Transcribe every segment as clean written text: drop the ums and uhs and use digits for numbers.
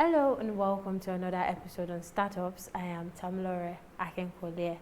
Hello and welcome to another episode on Startups. I am Tamilore Akinkwole.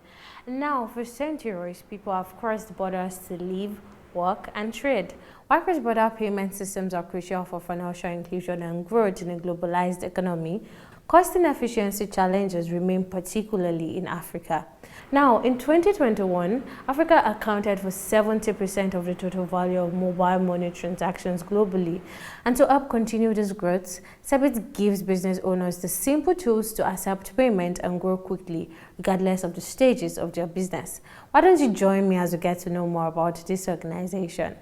Now, for centuries, people have crossed borders to live, work, and trade. While cross-border payment systems are crucial for financial inclusion and growth in a globalized economy, cost and efficiency challenges remain particularly in Africa. Now, in 2021, Africa accounted for 70% of the total value of mobile money transactions globally. And to help continue this growth, Sabit gives business owners the simple tools to accept payment and grow quickly, regardless of the stages of their business. Why don't you join me as we get to know more about this organization?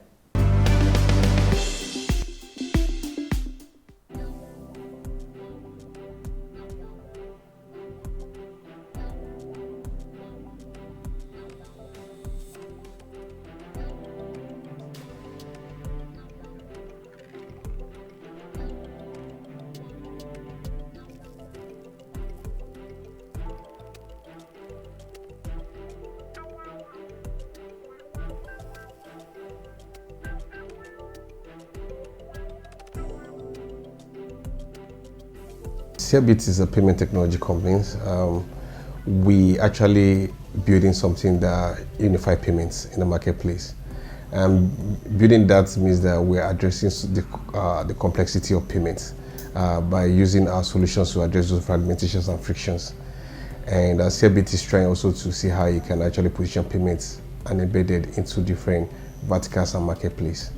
Seabit is a payment technology company. We actually building something that unify payments in the marketplace. Building that means that we're addressing the complexity of payments by using our solutions to address those fragmentations and frictions. And Seabit is trying also to see how you can actually position payments and embed it into different verticals and marketplace.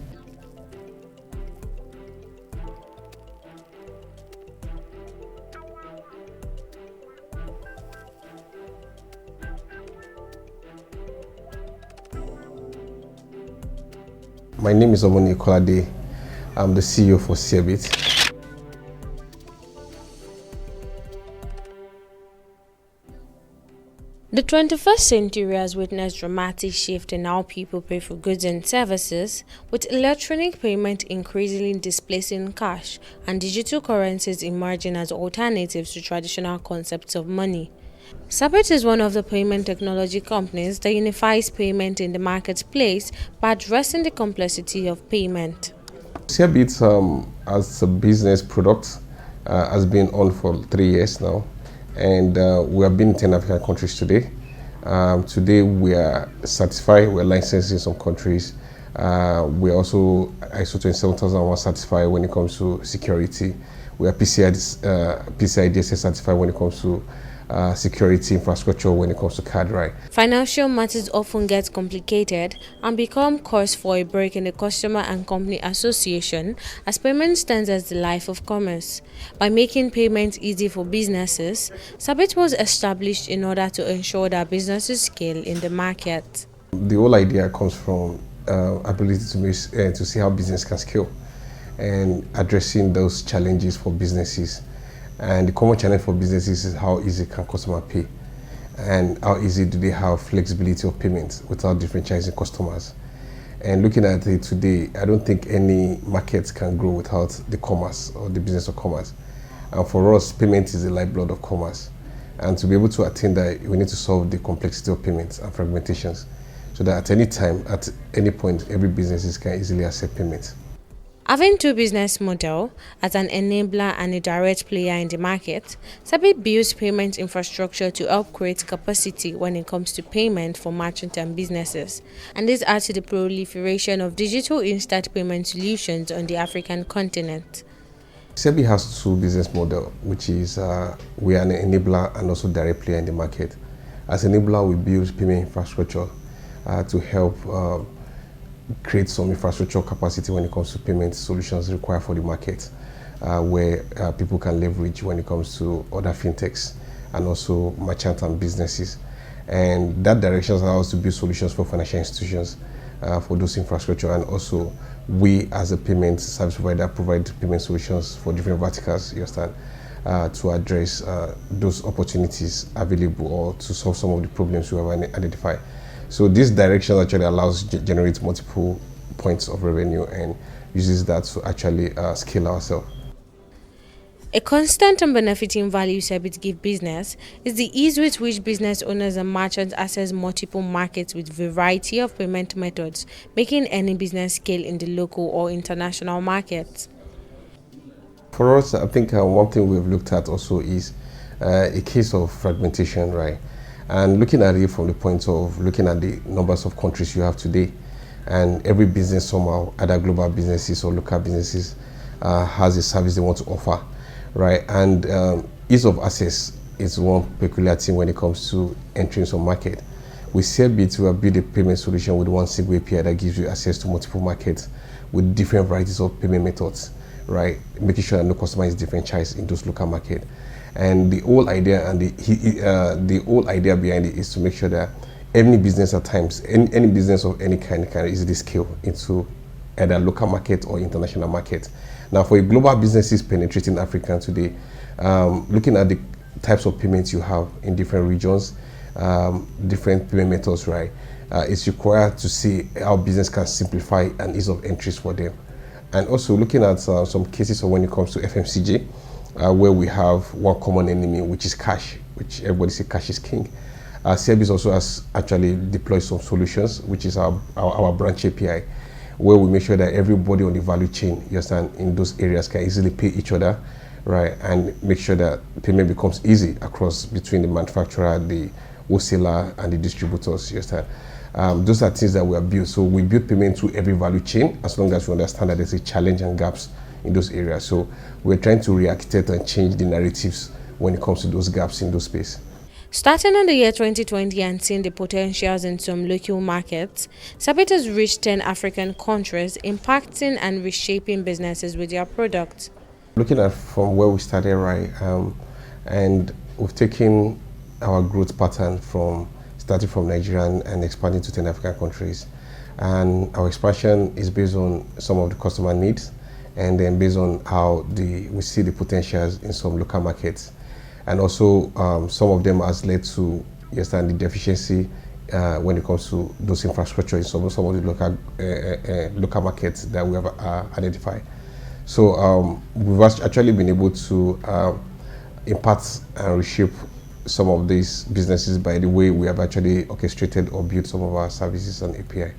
My name is Omoni Kolade. I'm the CEO for Seabit. The 21st century has witnessed dramatic shift in how people pay for goods and services, with electronic payment increasingly displacing cash and digital currencies emerging as alternatives to traditional concepts of money. Sabit is one of the payment technology companies that unifies payment in the marketplace by addressing the complexity of payment. Seabit, as a business product, has been on for 3 years now, and we have been in 10 African countries today. Today we are certified, we're licensed in some countries. We're also ISO 27001 certified when it comes to security. We are PCI DSS certified when it comes to security infrastructure when it comes to card right. Financial matters often get complicated and become cause for a break in the customer and company association, as payment stands as the life of commerce. By making payments easy for businesses, Sabit was established in order to ensure that businesses scale in the market. The whole idea comes from ability to see how business can scale and addressing those challenges for businesses. And the common challenge for businesses is how easy can customer pay and how easy do they have flexibility of payments without differentiating customers. And looking at it today, I don't think any market can grow without the commerce or the business of commerce. And for us, payment is the lifeblood of commerce. And to be able to attain that, we need to solve the complexity of payments and fragmentations so that at any time, at any point, every business can easily accept payments. Having two business models as an enabler and a direct player in the market, Sabit builds payment infrastructure to help create capacity when it comes to payment for merchants and businesses. And this adds to the proliferation of digital instant payment solutions on the African continent. Seabit has two business models, which is we are an enabler and also direct player in the market. As enabler, we build payment infrastructure to help create some infrastructure capacity when it comes to payment solutions required for the market, where people can leverage when it comes to other fintechs and also merchant and businesses. And that direction allows us to build solutions for financial institutions for those infrastructure, and also we as a payment service provider provide payment solutions for different verticals, you understand, to address those opportunities available or to solve some of the problems we have identified. So this direction actually allows us to generate multiple points of revenue and uses that to actually scale ourselves. A constant and benefiting value Sabit gives business is the ease with which business owners and merchants access multiple markets with variety of payment methods, making any business scale in the local or international markets. For us, I think one thing we've looked at also is a case of fragmentation, right? And looking at it from the point of looking at the numbers of countries you have today, and every business somehow, either global businesses or local businesses, has a service they want to offer, right? And ease of access is one peculiar thing when it comes to entering some market. With Cebit, we have built a payment solution with one single API that gives you access to multiple markets with different varieties of payment methods, right? Making sure that no customer is disenfranchised in those local market. And the whole idea and the whole idea behind it is to make sure that any business at times, any business of any kind can easily scale into either local market or international market. Now, for a global businesses penetrating Africa today, looking at the types of payments you have in different regions, different payment methods, right? It's required to see how business can simplify and ease of entries for them. And also looking at some cases of when it comes to FMCG, where we have one common enemy, which is cash, which everybody says cash is king. Cebit also has actually deployed some solutions, which is our branch API, where we make sure that everybody on the value chain, you understand, in those areas can easily pay each other, right? And make sure that payment becomes easy across between the manufacturer, the wholesaler, and the distributors, you understand. Those are things that we have built. So we build payment through every value chain as long as we understand that there's a challenge and gaps in those areas. So we're trying to rearchitect and change the narratives when it comes to those gaps in those space. Starting in the year 2020 and seeing the potentials in some local markets, Cebit has reached 10 African countries, impacting and reshaping businesses with their products. Looking at from where we started, right, and we've taken our growth pattern from starting from Nigeria and expanding to 10 African countries. And our expansion is based on some of the customer needs, and then based on how we see the potentials in some local markets. And also some of them has led to, the deficiency when it comes to those infrastructure in some of the local markets that we have identified. So we've actually been able to impact and reshape some of these businesses by the way we have actually orchestrated or built some of our services and API.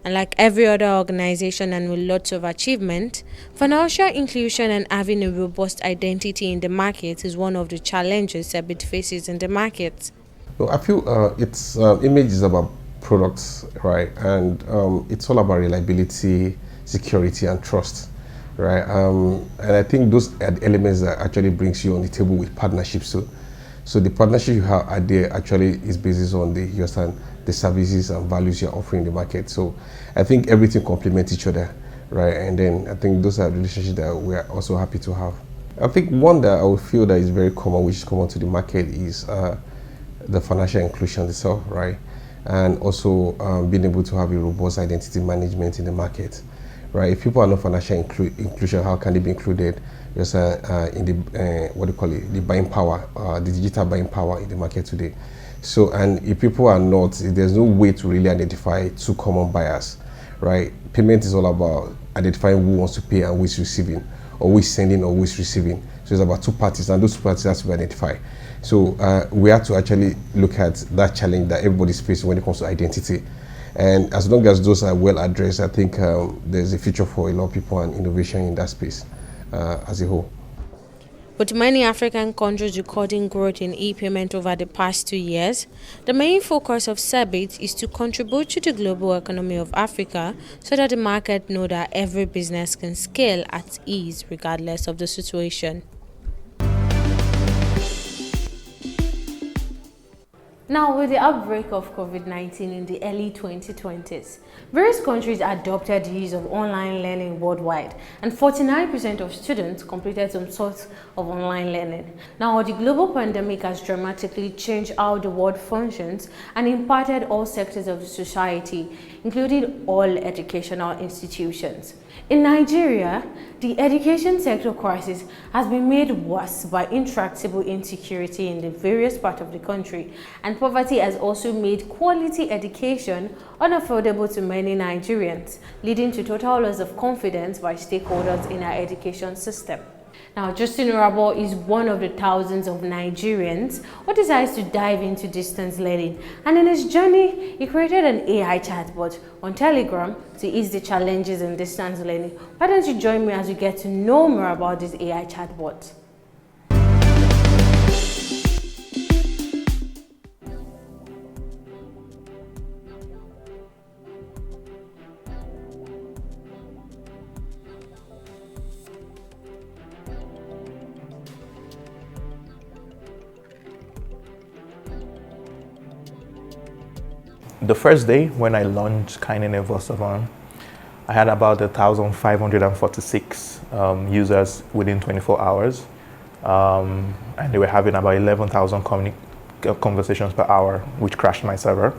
And like every other organization and with lots of achievement, financial inclusion and having a robust identity in the market is one of the challenges Cebit faces in the market. Well, I feel its image is about products, right? And it's all about reliability, security, and trust, right? And I think those are the elements that actually brings you on the table with partnerships too. So the partnership you have are there actually is based on the services and values you're offering in the market. So I think everything complements each other, right? And then I think those are relationships that we are also happy to have. I think one that I would feel that is very common, which is common to the market, is the financial inclusion itself, right? And also being able to have a robust identity management in the market, right? If people are not financial inclusion, how can they be included just in the what do you call it, the buying power, the digital buying power in the market today? So, and if people are not, there's no way to really identify two common buyers, right? Payment is all about identifying who wants to pay and who is receiving, or who is sending or who is receiving. So it's about two parties, and those two parties have to be identified. So we have to actually look at that challenge that everybody's facing when it comes to identity. And as long as those are well addressed, I think there's a future for a lot of people and innovation in that space as a whole. With many African countries recording growth in e-payment over the past 2 years, the main focus of Cebit is to contribute to the global economy of Africa so that the market know that every business can scale at ease regardless of the situation. Now, with the outbreak of COVID-19 in the early 2020s, various countries adopted the use of online learning worldwide, and 49% of students completed some sort of online learning. Now, the global pandemic has dramatically changed how the world functions and impacted all sectors of the society, including all educational institutions. In Nigeria, the education sector crisis has been made worse by intractable insecurity in the various parts of the country, and poverty has also made quality education unaffordable to many Nigerians, leading to total loss of confidence by stakeholders in our education system. Now, Justin Urabo is one of the thousands of Nigerians who decides to dive into distance learning. And in his journey, he created an AI chatbot on Telegram to ease the challenges in distance learning. Why don't you join me as we get to know more about this AI chatbot? The first day when I launched Kainene Vosavan, I had about 1,546 users within 24 hours. And they were having about 11,000 conversations per hour, which crashed my server.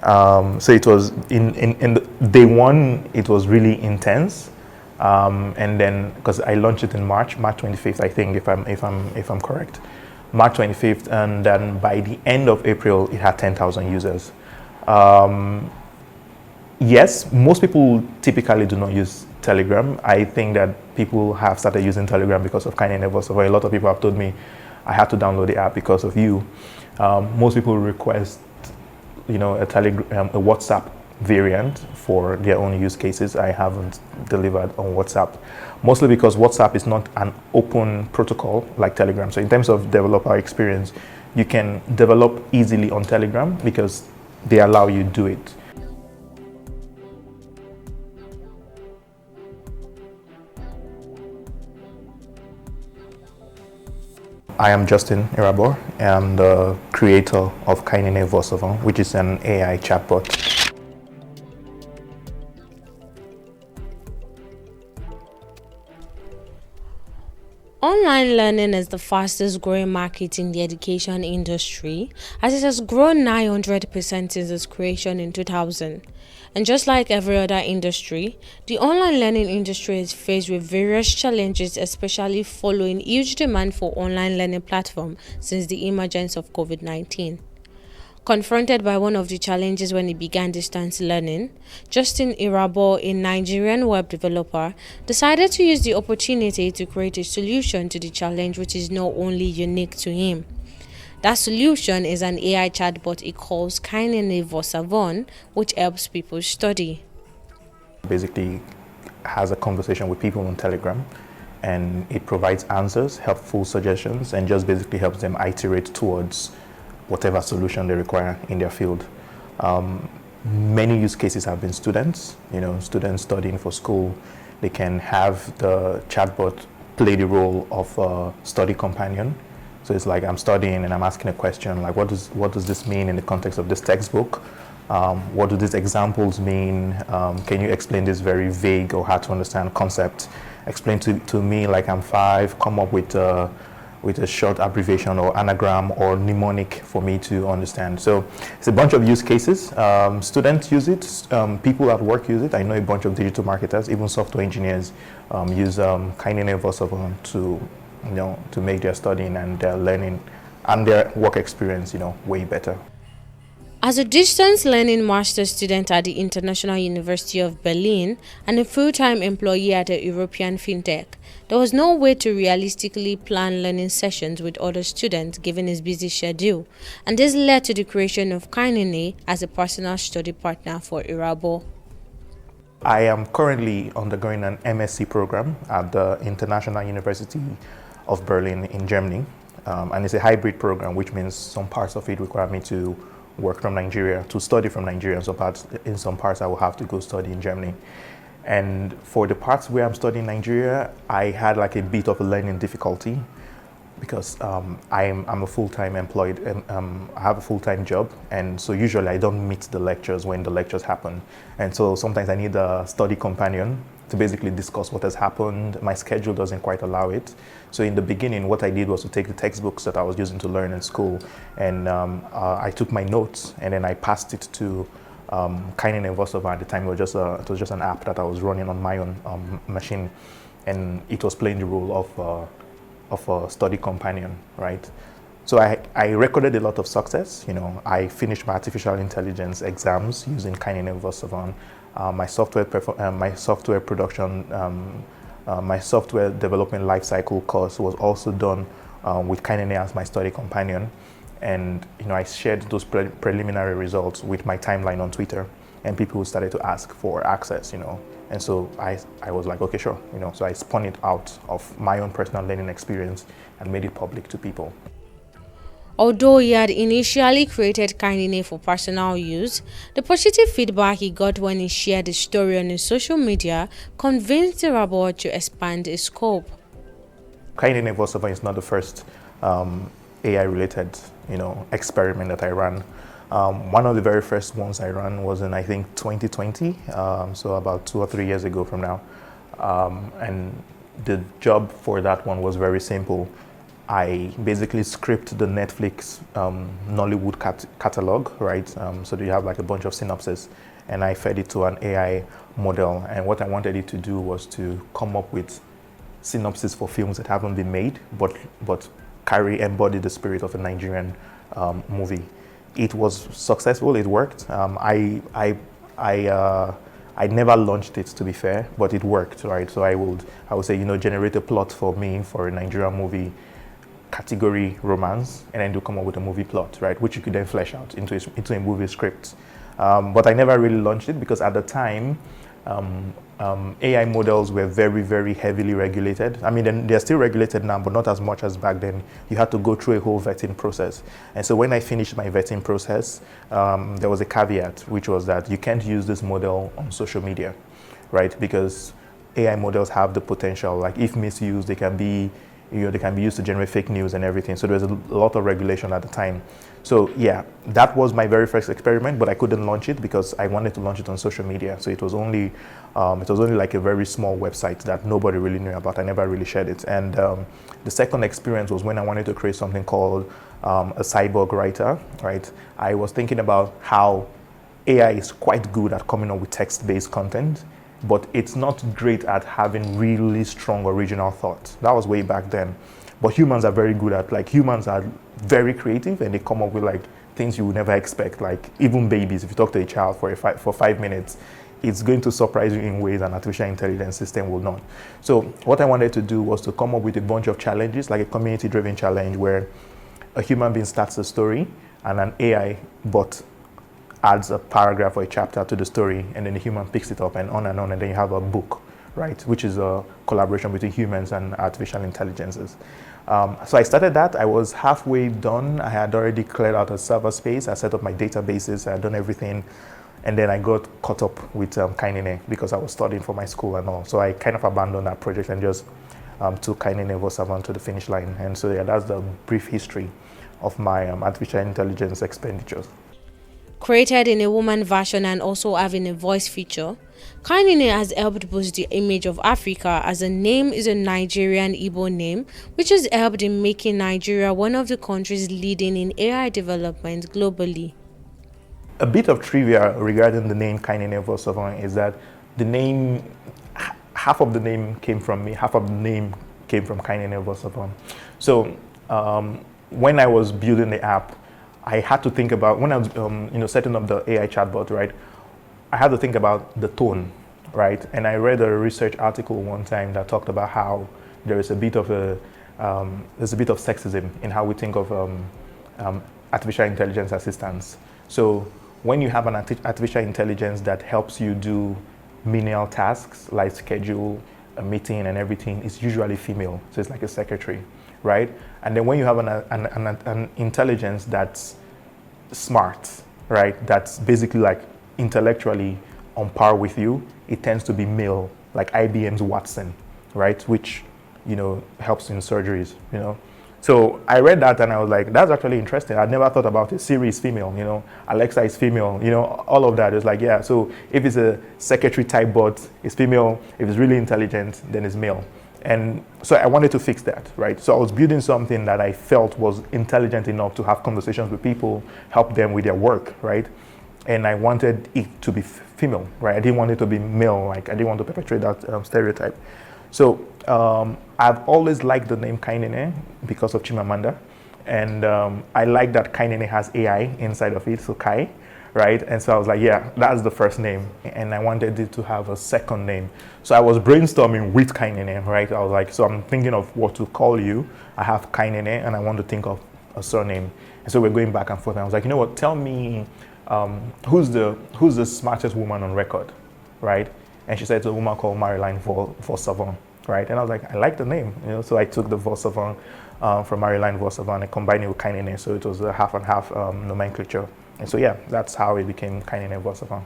So it was in day one, it was really intense. And then, because I launched it in March 25th, I think, if I'm correct, March 25th, and then by the end of April, it had 10,000 users. Yes, most people typically do not use Telegram. I think that people have started using Telegram because of Kainene Vosavan. A lot of people have told me I had to download the app because of you. Most people request, a WhatsApp variant for their own use cases. I haven't delivered on WhatsApp, mostly because WhatsApp is not an open protocol like Telegram. So in terms of developer experience, you can develop easily on Telegram because they allow you to do it. I am Justin Irabor. I'm the creator of Kainene Vosavan, which is an AI chatbot. Online learning is the fastest growing market in the education industry, as it has grown 900% since its creation in 2000. And just like every other industry, the online learning industry is faced with various challenges, especially following huge demand for online learning platforms since the emergence of COVID-19. Confronted by one of the challenges when he began distance learning, Justin Irabo, a Nigerian web developer, decided to use the opportunity to create a solution to the challenge, which is not only unique to him. That solution is an AI chatbot he calls Kainene Vosavan, which helps people study. Basically has a conversation with people on Telegram, and it provides answers, helpful suggestions, and just basically helps them iterate towards whatever solution they require in their field. Many use cases have been students, students studying for school. They can have the chatbot play the role of a study companion. So it's like I'm studying and I'm asking a question like, what does this mean in the context of this textbook? What do these examples mean? Can you explain this very vague or hard to understand concept? Explain to me like I'm 5, come up with a short abbreviation or anagram or mnemonic for me to understand. So it's a bunch of use cases. Students use it, people at work use it. I know a bunch of digital marketers, even software engineers use Kainene Vosavan to make their studying and their learning and their work experience, way better. As a distance learning master's student at the International University of Berlin and a full-time employee at a European fintech, there was no way to realistically plan learning sessions with other students given his busy schedule, and this led to the creation of Kainene as a personal study partner for Irabo. I am currently undergoing an MSc program at the International University of Berlin in Germany, and it's a hybrid program, which means some parts of it require me to work from Nigeria, to study from Nigeria. In some parts I will have to go study in Germany. And for the parts where I'm studying in Nigeria, I had like a bit of a learning difficulty because I'm a full-time employed, I have a full-time job, and so usually I don't meet the lectures when the lectures happen. And so sometimes I need a study companion to basically discuss what has happened. My schedule doesn't quite allow it. So in the beginning, what I did was to take the textbooks that I was using to learn in school, and I took my notes and then I passed it to Kainene Vosavan. At the time, it was just an app that I was running on my own machine, and it was playing the role of a study companion, right? So I recorded a lot of success. I finished my artificial intelligence exams using Kainene Vosavan. My software production My software development lifecycle course was also done with Kainene as my study companion. And I shared those preliminary results with my timeline on Twitter, and people started to ask for access, And so I was like, okay, sure, So I spun it out of my own personal learning experience and made it public to people. Although he had initially created Kainene for personal use, the positive feedback he got when he shared his story on his social media convinced the robot to expand its scope. Kainene VoiceOver is not the first AI-related, experiment that I ran. One of the very first ones I ran was in, I think, 2020, so about 2 or 3 years ago from now. And the job for that one was very simple. I basically script the Netflix Nollywood catalog, right? So you have like a bunch of synopses, and I fed it to an AI model. And what I wanted it to do was to come up with synopsis for films that haven't been made, but embody the spirit of a Nigerian movie. It was successful. It worked. I never launched it, to be fair, but it worked, right? So I would say, generate a plot for me for a Nigerian movie, category romance, and then to come up with a movie plot, right? Which you could then flesh out into a movie script. But I never really launched it because at the time, AI models were very, very heavily regulated. I mean, they're still regulated now, but not as much as back then. You had to go through a whole vetting process. And so when I finished my vetting process, there was a caveat, which was that you can't use this model on social media, right? Because AI models have the potential, like if misused, they can be used to generate fake news and everything. So there's a lot of regulation at the time. So yeah, that was my very first experiment, but I couldn't launch it because I wanted to launch it on social media. So it was only like a very small website that nobody really knew about. I never really shared it. And the second experience was when I wanted to create something called a cyborg writer, right? I was thinking about how AI is quite good at coming up with text-based content, but it's not great at having really strong original thoughts. That was way back then. But humans are very good at, humans are very creative, and they come up with things you would never expect. Like even babies, if you talk to a child for 5 minutes, it's going to surprise you in ways an artificial intelligence system will not. So what I wanted to do was to come up with a bunch of challenges, like a community-driven challenge where a human being starts a story and an AI bot adds a paragraph or a chapter to the story, and then the human picks it up and on, and then you have a book, right? Which is a collaboration between humans and artificial intelligences. So I started that. I was halfway done. I had already cleared out a server space. I set up my databases. I had done everything. And then I got caught up with Kainene because I was studying for my school and all. So I kind of abandoned that project and just took Kainene VoiceOver to the finish line. And so yeah, that's the brief history of my artificial intelligence expenditures. Created in a woman version and also having a voice feature, Kainene has helped boost the image of Africa as the name is a Nigerian Igbo name, which has helped in making Nigeria one of the countries leading in AI development globally. A bit of trivia regarding the name Kainene VoiceOver is that the name, half of the name came from me, half of the name came from Kainene VoiceOver. So when I was building the app, I had to think about, when I was setting up the AI chatbot, right? I had to think about the tone, right? And I read a research article one time that talked about how there is a bit of sexism in how we think of artificial intelligence assistants. So when you have an artificial intelligence that helps you do menial tasks like schedule a meeting and everything, it's usually female. So it's like a secretary, right? And then when you have an intelligence that's smart, right? That's basically like intellectually on par with you, it tends to be male, like IBM's Watson, right? Which, helps in surgeries, So I read that and I was like, that's actually interesting. I'd never thought about it. Siri is female, Alexa is female, all of that. It's like, yeah, so if it's a secretary type bot, it's female. If it's really intelligent, then it's male. And so I wanted to fix that, right? So I was building something that I felt was intelligent enough to have conversations with people, help them with their work, right? And I wanted it to be female, right? I didn't want it to be male, I didn't want to perpetuate that stereotype. So I've always liked the name Kainene because of Chimamanda. And I like that Kainene has AI inside of it, so Kai, right? And so I was like, yeah, that's the first name. And I wanted it to have a second name. So I was brainstorming with Kainene, right? I was like, so I'm thinking of what to call you. I have Kainene and I want to think of a surname. And so we're going back and forth. And I was like, you know what, tell me who's the smartest woman on record, right? And she said it's a woman called Marilyn Vos-Savant, right? And I was like, I like the name, so I took the Vos-Savant from Marilyn Vos-Savant and combined it with Kainene, so it was a half and half nomenclature. And so yeah, that's how it became Kainene Vos-Savant.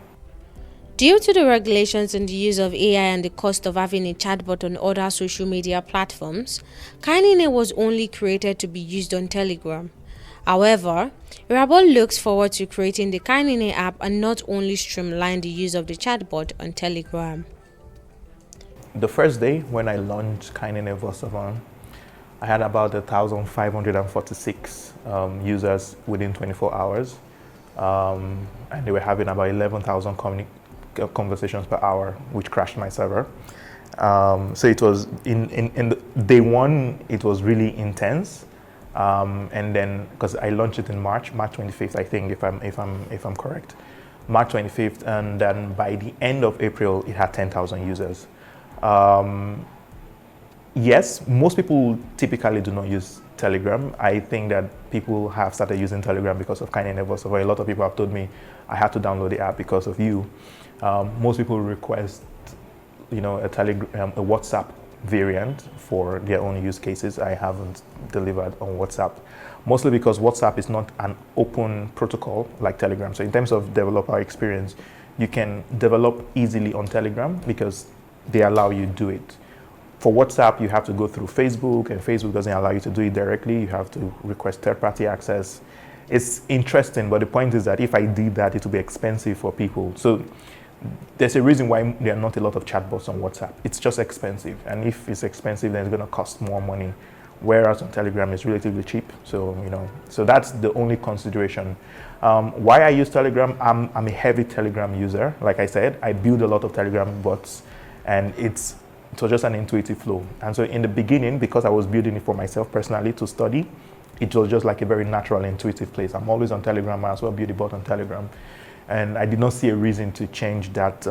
Due to the regulations in the use of AI and the cost of having a chatbot on other social media platforms, Kainene was only created to be used on Telegram. However, Irabor looks forward to creating the Kainene app and not only streamline the use of the chatbot on Telegram. The first day when I launched Kainene Vos-Savant, I had about 1,546 users within 24 hours. And they were having about 11,000 conversations per hour, which crashed my server. So it was in day one, it was really intense. And then, because I launched it in March 25th, I think, if I'm correct, March 25th, and then by the end of April, it had 10,000 users. Yes, most people typically do not use Telegram. I think that people have started using Telegram because of Kainene Vos-Savant. A lot of people have told me I had to download the app because of you. Most people request, a WhatsApp variant for their own use cases. I haven't delivered on WhatsApp, mostly because WhatsApp is not an open protocol like Telegram. So in terms of developer experience, you can develop easily on Telegram because they allow you to do it. For WhatsApp, you have to go through Facebook, and Facebook doesn't allow you to do it directly. You have to request third-party access. It's interesting, but the point is that if I did that, it would be expensive for people. So there's a reason why there are not a lot of chatbots on WhatsApp. It's just expensive, and if it's expensive, then it's going to cost more money. Whereas on Telegram, it's relatively cheap. So so that's the only consideration. Why I use Telegram? I'm a heavy Telegram user. Like I said, I build a lot of Telegram bots, and it was just an intuitive flow. And so in the beginning, because I was building it for myself personally to study, it was just like a very natural, intuitive place. I'm always on Telegram, I as well build a bot on Telegram. And I did not see a reason to change that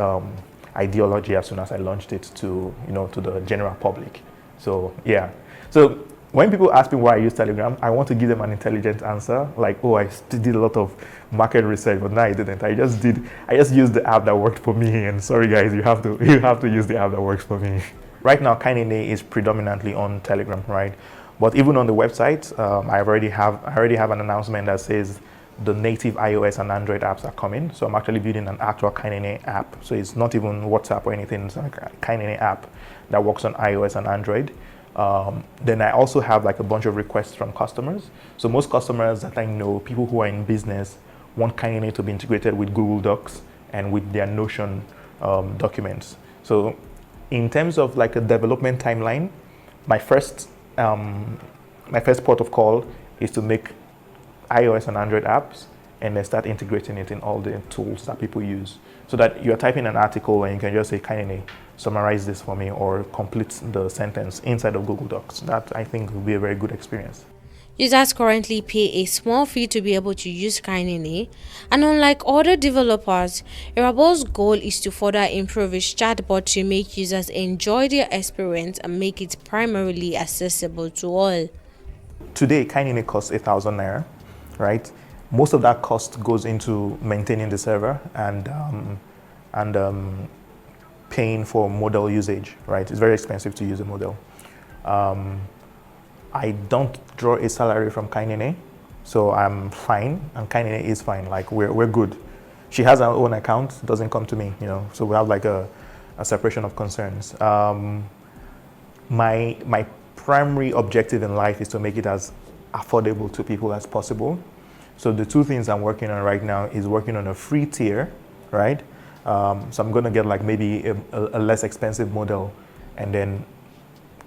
ideology as soon as I launched it to the general public. So yeah. So when people ask me why I use Telegram, I want to give them an intelligent answer, like, oh, I did a lot of market research, but no, I didn't. I just used the app that worked for me. And sorry guys, you have to use the app that works for me. Right now, Kainene is predominantly on Telegram, right? But even on the website, I already have an announcement that says the native iOS and Android apps are coming. So I'm actually building an actual Kainene app. So it's not even WhatsApp or anything. It's like a Kainene app that works on iOS and Android. Then I also have like a bunch of requests from customers. So most customers that I know, people who are in business, want Kainene to be integrated with Google Docs and with their Notion documents. So in terms of like a development timeline, my first port of call is to make iOS and Android apps and then start integrating it in all the tools that people use. So that you're typing an article and you can just say, Kainene, summarize this for me, or complete the sentence inside of Google Docs. That I think will be a very good experience. Users currently pay a small fee to be able to use Kainene, and unlike other developers, Irabor's goal is to further improve his chatbot to make users enjoy their experience and make it primarily accessible to all. Today, Kainene costs 1,000 naira, right? Most of that cost goes into maintaining the server and paying for model usage, right? It's very expensive to use a model. I don't draw a salary from Kainene, so I'm fine, and Kainene is fine. Like we're good. She has her own account, doesn't come to me, So we have like a separation of concerns. My primary objective in life is to make it as affordable to people as possible. So the two things I'm working on right now is working on a free tier, right? So I'm going to get like maybe a less expensive model and then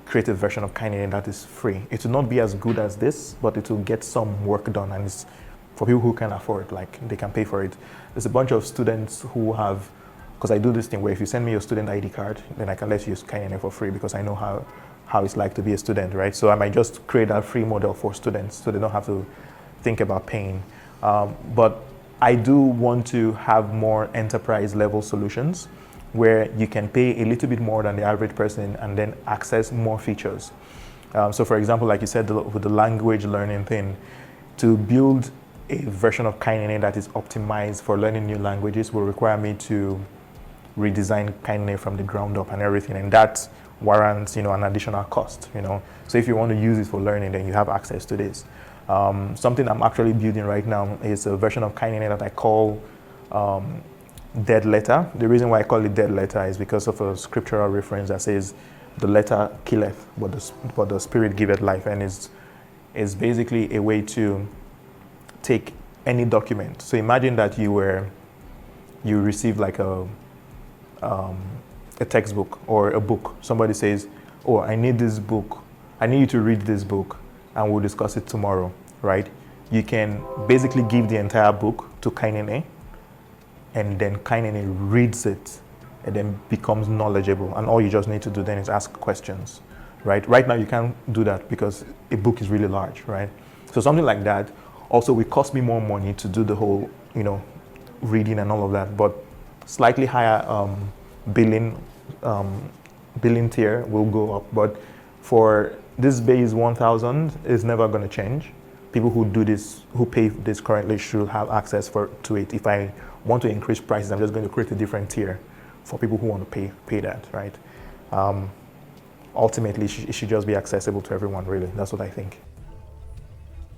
create a version of Kainene that is free. It will not be as good as this, but it will get some work done, and it's for people who can afford, like they can pay for it. There's a bunch of students who have, because I do this thing where if you send me your student ID card, then I can let you use Kainene for free because I know how it's like to be a student, right? So I might just create a free model for students so they don't have to think about paying. But I do want to have more enterprise level solutions where you can pay a little bit more than the average person and then access more features. So for example, like you said, with the language learning thing, to build a version of Kainene that is optimized for learning new languages will require me to redesign Kainene from the ground up and everything, and that warrants, an additional cost, So if you want to use it for learning, then you have access to this. Something I'm actually building right now is a version of Kainene that I call dead letter. The reason why I call it dead letter is because of a scriptural reference that says the letter killeth, but the spirit giveth life, and is basically a way to take any document. So imagine that you received like a textbook or a book. Somebody says, oh, I need this book. I need you to read this book and we'll discuss it tomorrow, right? You can basically give the entire book to Kainene, and then Kainene reads it and then becomes knowledgeable. And all you just need to do then is ask questions, right? Right now you can't do that because a book is really large, right? So something like that also will cost me more money to do the whole, reading and all of that, but slightly higher billing tier will go up. But for this base 1,000 is never going to change. People who do this, who pay this currently, should have access to it. If I want to increase prices, I'm just going to create a different tier for people who want to pay that, right? Ultimately, it should just be accessible to everyone, really. That's what I think.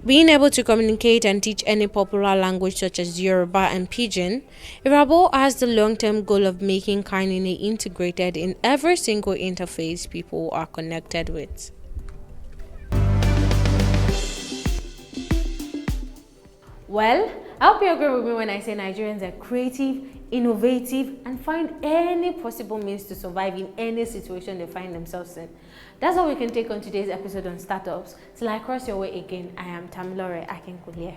Being able to communicate and teach any popular language such as Yoruba and Pidgin, Irabo has the long-term goal of making Kainene integrated in every single interface people are connected with. Well, I hope you agree with me when I say Nigerians are creative, innovative, and find any possible means to survive in any situation they find themselves in. That's all we can take on today's episode on startups. Till I cross your way again, I am Tamilore Akinkulie.